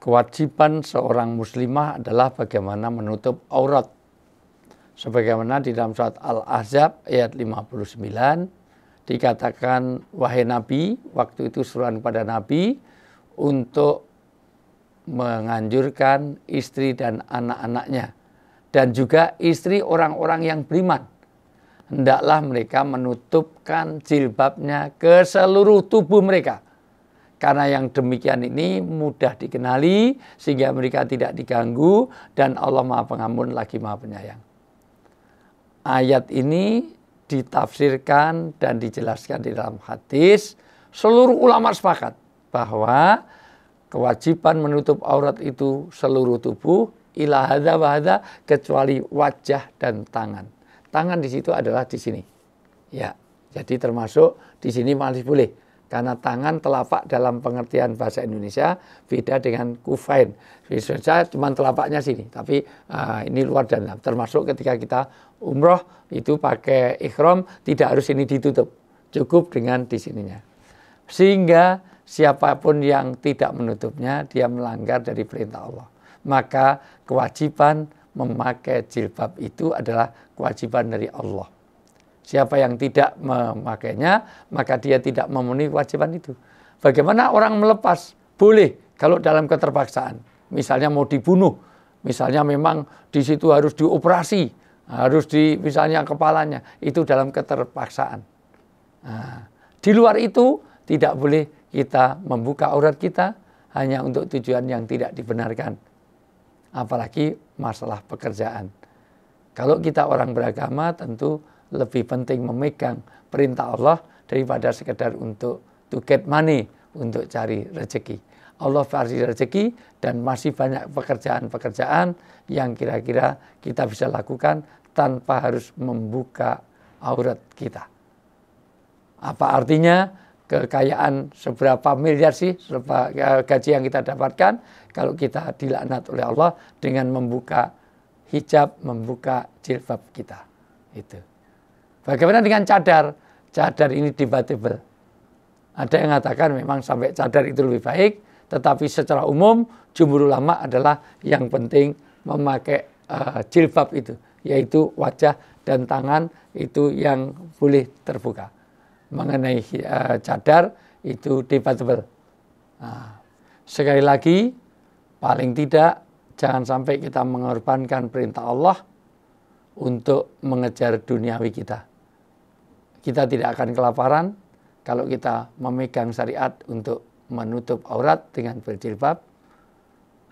kewajiban seorang muslimah adalah bagaimana menutup aurat. Sebagaimana di dalam surat Al-Ahzab ayat 59 dikatakan, wahai Nabi, waktu itu suruhan pada Nabi untuk menganjurkan istri dan anak-anaknya dan juga istri orang-orang yang beriman, hendaklah mereka menutupkan jilbabnya ke seluruh tubuh mereka. Karena yang demikian ini mudah dikenali sehingga mereka tidak diganggu dan Allah Maha Pengampun lagi Maha Penyayang. Ayat ini ditafsirkan dan dijelaskan di dalam hadis. Seluruh ulama sepakat bahwa kewajiban menutup aurat itu seluruh tubuh ila hadza wa hadza kecuali wajah dan tangan. Tangan di situ adalah di sini. Ya, jadi termasuk di sini masih boleh. Karena tangan telapak dalam pengertian bahasa Indonesia beda dengan kufain. Bisa cuma telapaknya sini, tapi ini luar dan dalam. Termasuk ketika kita umroh itu pakai ihram tidak harus ini ditutup, cukup dengan di sininya. Sehingga siapapun yang tidak menutupnya dia melanggar dari perintah Allah. Maka kewajiban memakai jilbab itu adalah kewajiban dari Allah. Siapa yang tidak memakainya, maka dia tidak memenuhi kewajiban itu. Bagaimana orang melepas? Boleh kalau dalam keterpaksaan. Misalnya mau dibunuh, misalnya memang di situ harus dioperasi, harus misalnya kepalanya, itu dalam keterpaksaan. Nah, di luar itu tidak boleh kita membuka aurat kita hanya untuk tujuan yang tidak dibenarkan. Apalagi masalah pekerjaan. Kalau kita orang beragama tentu lebih penting memegang perintah Allah daripada sekedar untuk to get money, untuk cari rezeki. Allah kasih rezeki dan masih banyak pekerjaan-pekerjaan yang kira-kira kita bisa lakukan tanpa harus membuka aurat kita. Apa artinya kekayaan seberapa miliar sih gaji yang kita dapatkan kalau kita dilaknat oleh Allah dengan membuka hijab, membuka jilbab kita. Itu. Bagaimana dengan cadar? Cadar ini debatable. Ada yang mengatakan memang sampai cadar itu lebih baik, tetapi secara umum jumhur ulama adalah yang penting memakai jilbab itu, yaitu wajah dan tangan itu yang boleh terbuka. Mengenai cadar itu debatable. Nah, sekali lagi, paling tidak jangan sampai kita mengorbankan perintah Allah untuk mengejar duniawi kita. Kita tidak akan kelaparan kalau kita memegang syariat untuk menutup aurat dengan berjilbab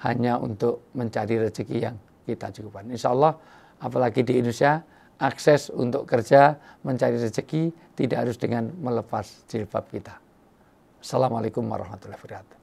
hanya untuk mencari rezeki yang kita cukupkan. Insya Allah, apalagi di Indonesia, akses untuk kerja, mencari rezeki tidak harus dengan melepas jilbab kita. Assalamualaikum warahmatullahi wabarakatuh.